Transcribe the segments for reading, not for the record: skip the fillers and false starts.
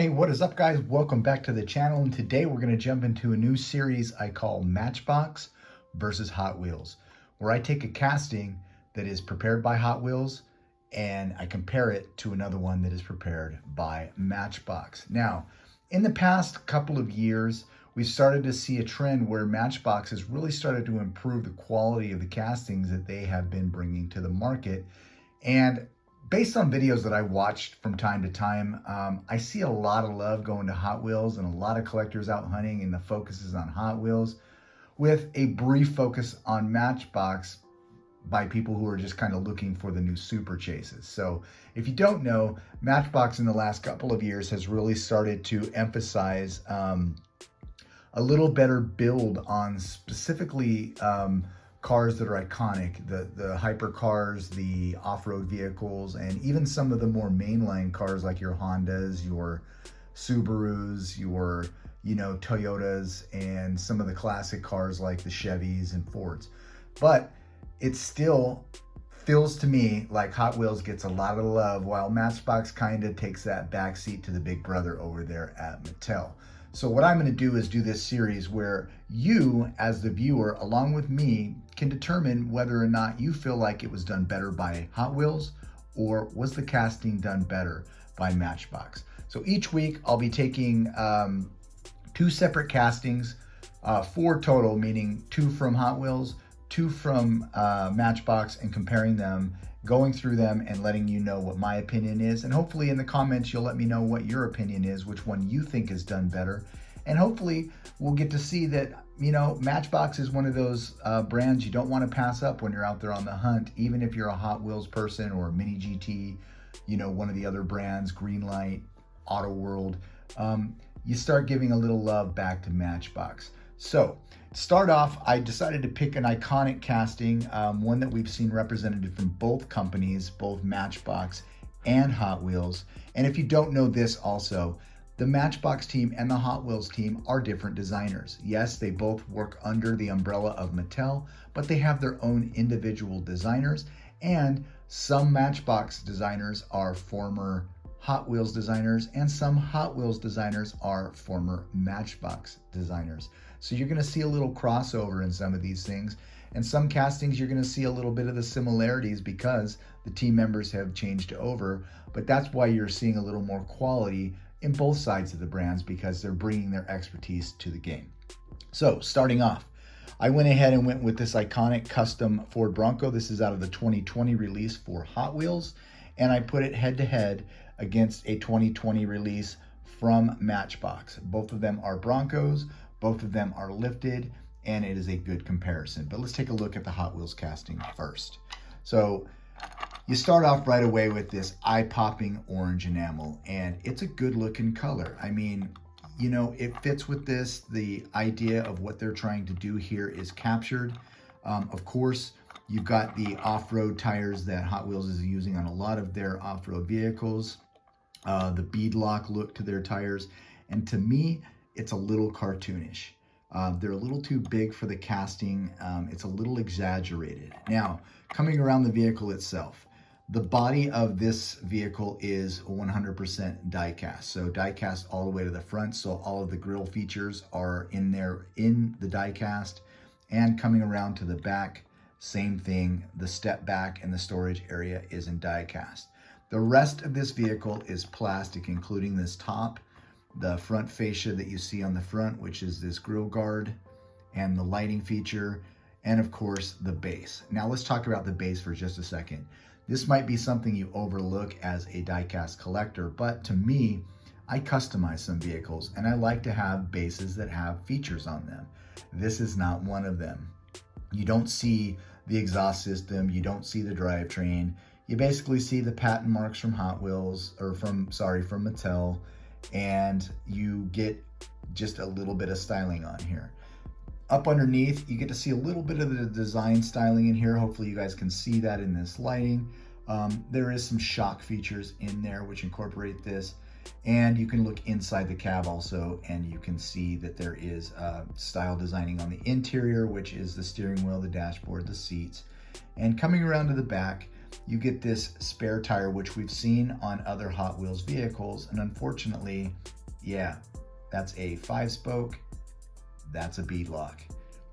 Hey, what is up, guys? Welcome back to the channel, and today we're going to jump into a new series I call Matchbox versus Hot Wheels, where I take a casting that is prepared by Hot Wheels and I compare it to another one that is prepared by Matchbox. Now, in the past couple of years, we've started to see a trend where Matchbox has really started to improve the quality of the castings that they have been bringing to the market. And based on videos that I watched from time to time, I see a lot of love going to Hot Wheels and a lot of collectors out hunting, and the focus is on Hot Wheels with a brief focus on Matchbox by people who are just kind of looking for the new super chases. So if you don't know, Matchbox in the last couple of years has really started to emphasize a little better build on specifically cars that are iconic, the hypercars, the off-road vehicles, and even some of the more mainline cars like your Hondas, your Subarus, your Toyotas, and some of the classic cars like the Chevys and Fords. But it still feels to me like Hot Wheels gets a lot of love, while Matchbox kind of takes that backseat to the big brother over there at Mattel. So what I'm going to do is do this series where you, as the viewer, along with me, can determine whether or not you feel like it was done better by Hot Wheels or was the casting done better by Matchbox. So each week I'll be taking 2 separate castings, 4 total, meaning 2 from Hot Wheels, 2 from Matchbox, and comparing them, going through them and letting you know what my opinion is. And hopefully in the comments, you'll let me know what your opinion is, which one you think is done better. And hopefully we'll get to see that, Matchbox is one of those brands you don't want to pass up when you're out there on the hunt, even if you're a Hot Wheels person or a Mini GT, one of the other brands, Greenlight, Auto World. You start giving a little love back to Matchbox. So to start off, I decided to pick an iconic casting, one that we've seen represented from both companies, both Matchbox and Hot Wheels. And if you don't know this also, the Matchbox team and the Hot Wheels team are different designers. Yes, they both work under the umbrella of Mattel, but they have their own individual designers, and some Matchbox designers are former Hot Wheels designers, and some Hot Wheels designers are former Matchbox designers. So you're going to see a little crossover in some of these things, and some castings you're going to see a little bit of the similarities because the team members have changed over, but that's why you're seeing a little more quality in both sides of the brands, because they're bringing their expertise to the game. So starting off, I went ahead and went with this iconic custom Ford Bronco. This is out of the 2020 release for Hot Wheels, and I put it head to head against a 2020 release from Matchbox. Both of them are Broncos, both of them are lifted, and it is a good comparison. But let's take a look at the Hot Wheels casting first. So you start off right away with this eye-popping orange enamel, and it's a good looking color. I mean, it fits with this. The idea of what they're trying to do here is captured. Of course, you've got the off-road tires that Hot Wheels is using on a lot of their off-road vehicles. The beadlock look to their tires, and to me, it's a little cartoonish. They're a little too big for the casting. It's a little exaggerated. Now, coming around the vehicle itself, the body of this vehicle is 100% die-cast. So die-cast all the way to the front, so all of the grille features are in there in the die-cast. And coming around to the back, same thing. The step back and the storage area is in die-cast. The rest of this vehicle is plastic, including this top, the front fascia that you see on the front, which is this grille guard, and the lighting feature, and of course the base. Now let's talk about the base for just a second. This might be something you overlook as a die-cast collector, but to me, I customize some vehicles and I like to have bases that have features on them. This is not one of them. You don't see the exhaust system, you don't see the drivetrain. You basically see the patent marks from Hot Wheels, or from Mattel, and you get just a little bit of styling on here. Up underneath, you get to see a little bit of the design styling in here. Hopefully you guys can see that in this lighting. There is some shock features in there which incorporate this, and you can look inside the cab also, and you can see that there is style designing on the interior, which is the steering wheel, the dashboard, the seats. And coming around to the back, you get this spare tire, which we've seen on other Hot Wheels vehicles. And unfortunately, yeah, that's a 5-spoke, that's a bead lock.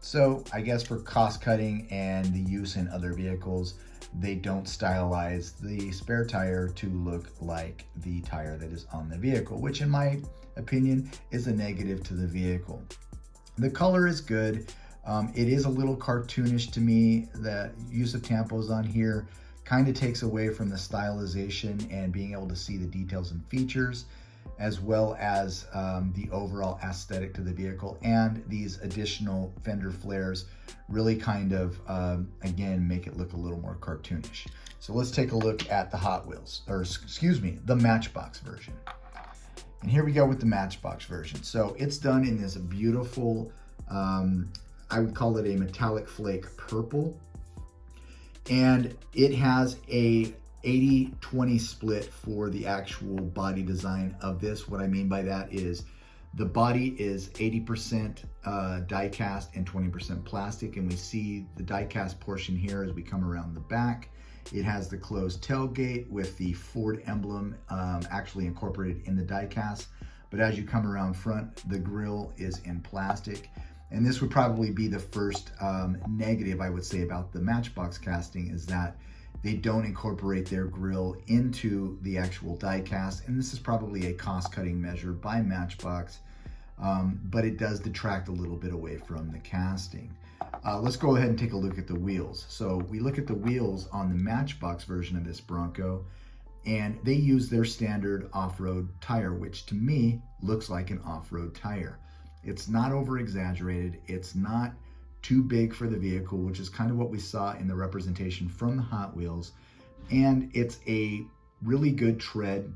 So I guess for cost cutting and the use in other vehicles, they don't stylize the spare tire to look like the tire that is on the vehicle, which in my opinion is a negative to the vehicle. The color is good. It is a little cartoonish to me. The use of tampos on here kind of takes away from the stylization and being able to see the details and features, as well as the overall aesthetic to the vehicle. And these additional fender flares really kind of, again, make it look a little more cartoonish. So let's take a look at the Hot Wheels, or excuse me, the Matchbox version. And here we go with the Matchbox version. So it's done in this beautiful, I would call it a metallic flake purple. And it has a 80-20 split for the actual body design of this. What I mean by that is the body is 80% die cast and 20% plastic. And we see the die cast portion here as we come around the back. It has the closed tailgate with the Ford emblem actually incorporated in the die cast. But as you come around front, the grille is in plastic. And this would probably be the first negative I would say about the Matchbox casting, is that they don't incorporate their grille into the actual die cast. And this is probably a cost-cutting measure by Matchbox, but it does detract a little bit away from the casting. Let's go ahead and take a look at the wheels. So we look at the wheels on the Matchbox version of this Bronco, and they use their standard off-road tire, which to me looks like an off-road tire. It's not over-exaggerated. It's not too big for the vehicle, which is kind of what we saw in the representation from the Hot Wheels. And it's a really good tread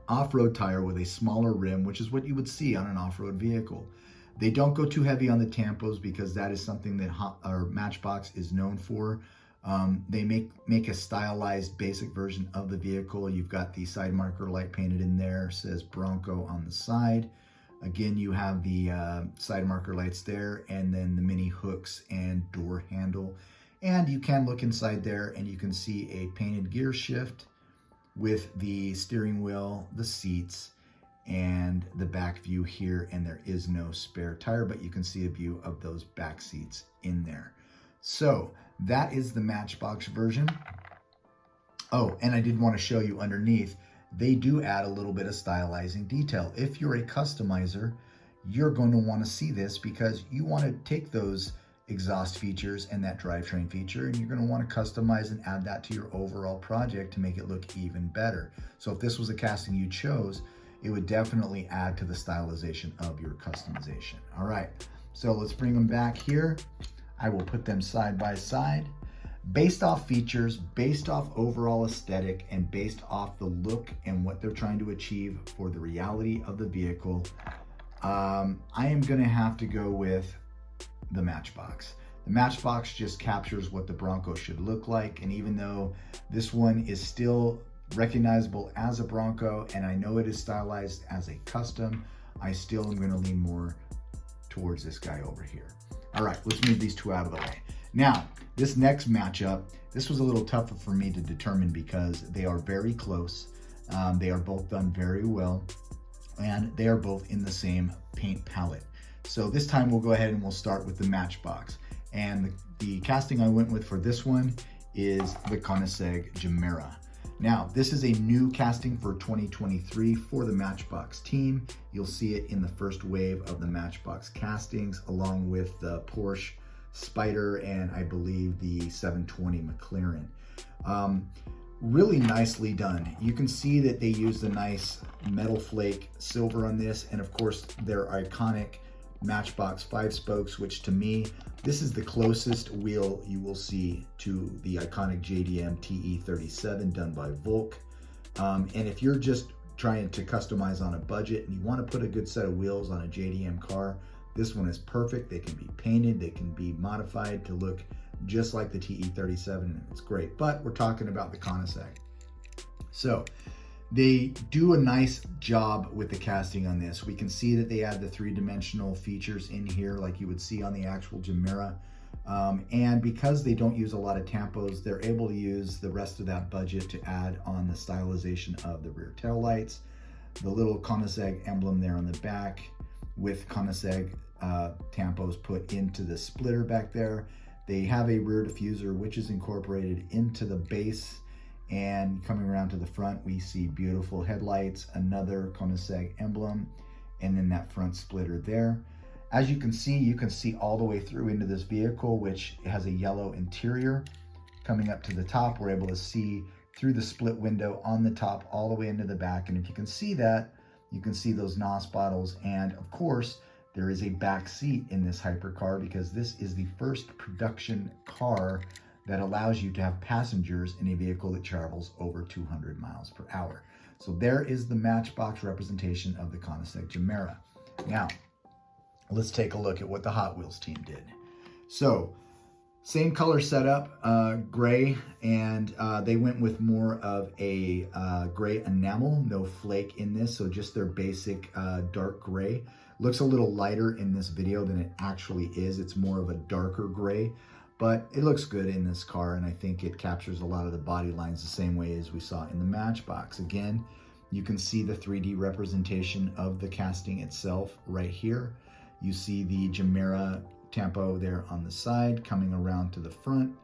off-road tire with a smaller rim, which is what you would see on an off-road vehicle. They don't go too heavy on the tampos because that is something that Matchbox is known for. They make a stylized basic version of the vehicle. You've got the side marker light painted in there, says Bronco on the side. Again, you have the side marker lights there, and then the mini hooks and door handle. And you can look inside there and you can see a painted gear shift with the steering wheel, the seats, and the back view here. And there is no spare tire, but you can see a view of those back seats in there. So that is the Matchbox version. Oh, and I did want to show you underneath, they do add a little bit of stylizing detail. If you're a customizer, you're going to want to see this because you want to take those exhaust features and that drivetrain feature, and you're going to want to customize and add that to your overall project to make it look even better. So if this was a casting you chose, it would definitely add to the stylization of your customization. All right, so let's bring them back here. I will put them side by side. Based off features, based off overall aesthetic, and based off the look and what they're trying to achieve for the reality of the vehicle, I am gonna have to go with the Matchbox. The Matchbox just captures what the Bronco should look like, and even though this one is still recognizable as a Bronco, and I know it is stylized as a custom, I still am gonna lean more towards this guy over here. All right, let's move these two out of the way. Now, this next matchup, this was a little tougher for me to determine because they are very close. They are both done very well, and they are both in the same paint palette. So this time we'll go ahead and we'll start with the Matchbox. And the casting I went with for this one is the Koenigsegg Gemera. Now, this is a new casting for 2023 for the Matchbox team. You'll see it in the first wave of the Matchbox castings, along with the Porsche Spider and I believe the 720 McLaren. Really nicely done. You can see that they used a nice metal flake silver on this, and of course their iconic Matchbox 5 spokes, which to me, this is the closest wheel you will see to the iconic JDM TE37 done by Volk. And if you're just trying to customize on a budget and you want to put a good set of wheels on a JDM car, this one is perfect. They can be painted, they can be modified to look just like the TE37, and it's great. But we're talking about the Koenigsegg. So they do a nice job with the casting on this. We can see that they add the three-dimensional features in here like you would see on the actual Gemera. And because they don't use a lot of tampos, they're able to use the rest of that budget to add on the stylization of the rear tail lights, the little Koenigsegg emblem there on the back with Koenigsegg tampos put into the splitter back there. They have a rear diffuser which is incorporated into the base, and coming around to the front we see beautiful headlights, another Koenigsegg emblem, and then that front splitter there. As you can see all the way through into this vehicle, which has a yellow interior. Coming up to the top, we're able to see through the split window on the top all the way into the back, and if you can see that, you can see those NOS bottles. And of course there is a back seat in this hypercar because this is the first production car that allows you to have passengers in a vehicle that travels over 200 miles per hour. So there is the Matchbox representation of the Koenigsegg Gemera. Now, let's take a look at what the Hot Wheels team did. So, same color setup, gray, and they went with more of a gray enamel, no flake in this, so just their basic dark gray. Looks a little lighter in this video than it actually is. It's more of a darker gray, but it looks good in this car, and I think it captures a lot of the body lines the same way as we saw in the Matchbox. Again, you can see the 3D representation of the casting itself right here. You see the Gemera tampo there on the side. Coming around to the front,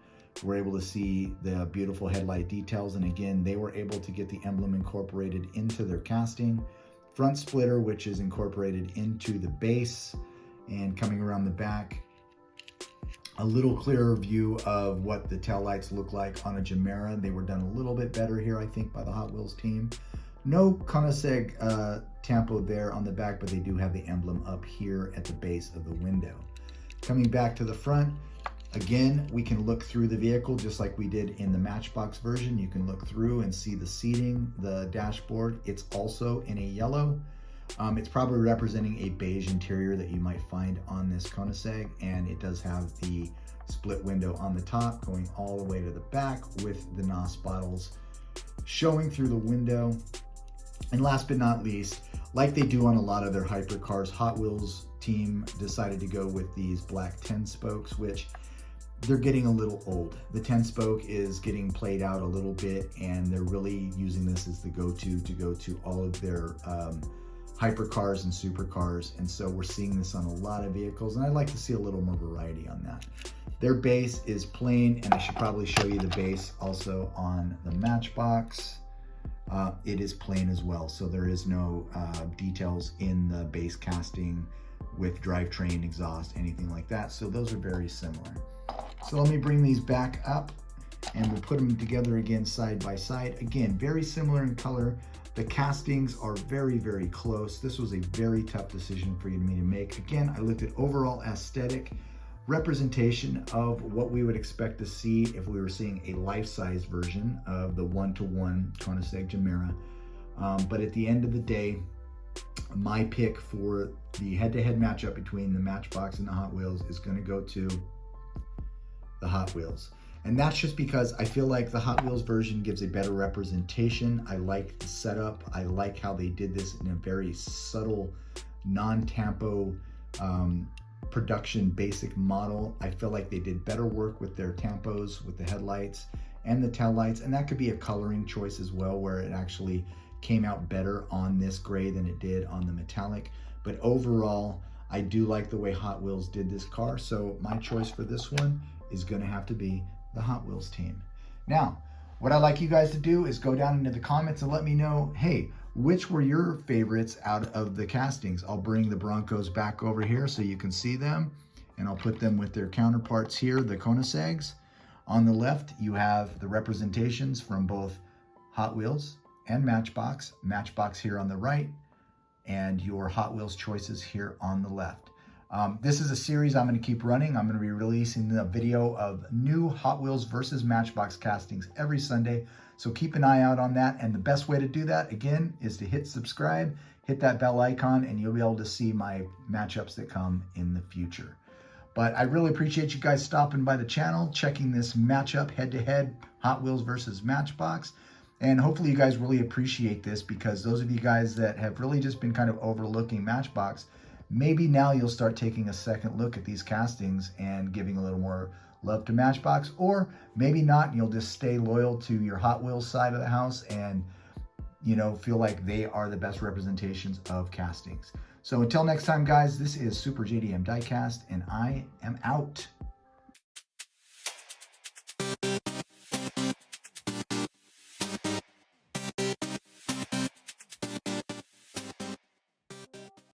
we're able to see the beautiful headlight details, and again, they were able to get the emblem incorporated into their casting. Front splitter, which is incorporated into the base, and coming around the back, a little clearer view of what the taillights look like on a Gemera. They were done a little bit better here, I think, by the Hot Wheels team. No Koenigsegg tampo there on the back, but they do have the emblem up here at the base of the window. Coming back to the front, again, we can look through the vehicle just like we did in the Matchbox version. You can look through and see the seating, the dashboard. It's also in a yellow. It's probably representing a beige interior that you might find on this Koenigsegg, and it does have the split window on the top going all the way to the back with the NOS bottles showing through the window. And last but not least, like they do on a lot of their hypercars, Hot Wheels team decided to go with these black 10 spokes, which they're getting a little old. The 10 spoke is getting played out a little bit, and they're really using this as the go-to to go to all of their hypercars and supercars. And so we're seeing this on a lot of vehicles, and I'd like to see a little more variety on that. Their base is plain, and I should probably show you the base also on the Matchbox. It is plain as well, so there is no details in the base casting with drivetrain, exhaust, anything like that. So those are very similar. So let me bring these back up, and we'll put them together again side by side. Again, very similar in color. The castings are very, very close. This was a very tough decision for me to make. Again, I looked at overall aesthetic representation of what we would expect to see if we were seeing a life-size version of the one-to-one Koenigsegg Gemera. But at the end of the day, my pick for the head-to-head matchup between the Matchbox and the Hot Wheels is going to go to the Hot Wheels. And that's just because I feel like the Hot Wheels version gives a better representation. I like the setup. I like how they did this in a very subtle, non-tampo production basic model. I feel like they did better work with their tampos, with the headlights and the tail lights, and that could be a coloring choice as well, where it actually came out better on this gray than it did on the metallic. But overall, I do like the way Hot Wheels did this car, so my choice for this one is going to have to be the Hot Wheels team. Now, what I'd like you guys to do is go down into the comments and let me know, hey, which were your favorites out of the castings? I'll bring the Broncos back over here so you can see them, and I'll put them with their counterparts here, the Koenigseggs. On the left, you have the representations from both Hot Wheels and Matchbox. Matchbox here on the right, and your Hot Wheels choices here on the left. This is a series I'm going to keep running. I'm going to be releasing a video of new Hot Wheels versus Matchbox castings every Sunday. So keep an eye out on that. And the best way to do that, again, is to hit subscribe, hit that bell icon, and you'll be able to see my matchups that come in the future. But I really appreciate you guys stopping by the channel, checking this matchup head-to-head, Hot Wheels versus Matchbox. And hopefully you guys really appreciate this, because those of you guys that have really just been kind of overlooking Matchbox, maybe now you'll start taking a second look at these castings and giving a little more love to Matchbox, or maybe not, and you'll just stay loyal to your Hot Wheels side of the house and feel like they are the best representations of castings. So until next time, guys, this is Super JDM Diecast, and I am out.